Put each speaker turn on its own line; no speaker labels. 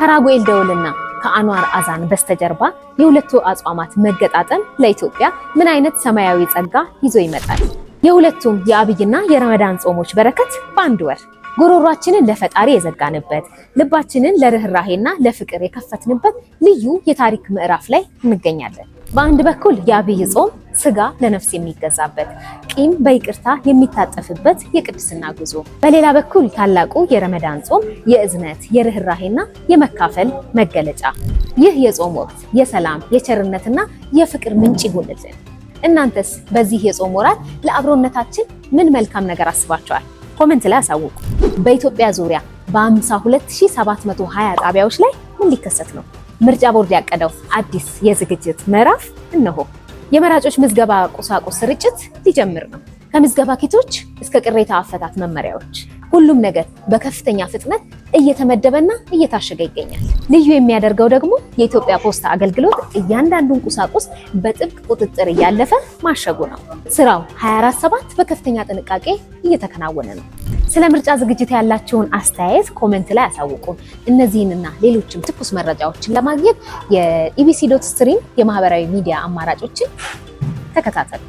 ከራጉኤል ደውልና ከአንዋር አዛን በስተጀርባ የሁለቱ አጽዋማት መገጣጠም ለኢትዮጵያ ምን አይነት ሰማያዊ ጸጋ ይዞ ይመጣል? የሁለቱም የአብይና የረመዳን ጾሞች በረከት በአንድ ወር ጉሮሯችንን ለፈጣሪ የዘጋንበት ልባችንን ለርህራሄና ለፍቅር የከፈትንበት ልዩ የታሪክ ምዕራፍ ላይ እንገኛለን። በአንድ በኩል የአብይ ጾም ስጋ ለነፍስ የሚገዛበት፣ ቂም በይቅርታ የሚታጠፍበት የቅድስና ጉዞ፣ በሌላ በኩል ታላቁ የረመዳን ጾም የእዝነት የርህራሄና የመካፈል መገለጫ። ይህ የጾም ወቅት የሰላም የቸርነትና የፍቅር ምንጭ ይሁንልን። እናንተስ በዚህ የጾም ወራት ለአብሮነታችን ምን መልካም ነገር አስባችኋል? ኮሜንት ላይ አሳውቁ። በኢትዮጵያ ዙሪያ በ52720 ጣቢያዎች ላይ ምን ሊከሰት ነው? ምርጫ ቦርድ ያቀደው አዲስ የዝግጅት ምዕራፍ እነሆ። የመራጮች ምዝገባ ቁሳቁስ ስርጭት ሊጀምር ነው። ከምዝገባ ኪቶች እስከ ቅሬታ አፈታት መመሪያዎች፣ ሁሉም ነገር በከፍተኛ ፍጥነት እየተመደበና እየታሸገ ይገኛል። ልዩ የሚያደርገው ደግሞ የኢትዮጵያ ፖስታ አገልግሎት እያንዳንዱን ቁሳቁስ በጥብቅ ቁጥጥር እያለፈ ማሸጉ ነው። ስራው 24/7 በከፍተኛ ጥንቃቄ እየተከናወነ ነው። ስለ ምርጫ ዝግጅት ያላችሁን አስተያየት ኮሜንት ላይ አሳውቁን። እነዚህንና ሌሎችም ትኩስ መረጃዎችን ለማግኘት የኢቢሲ.ስትሪም የማህበራዊ ሚዲያ አማራጮችን ተከታተሉ።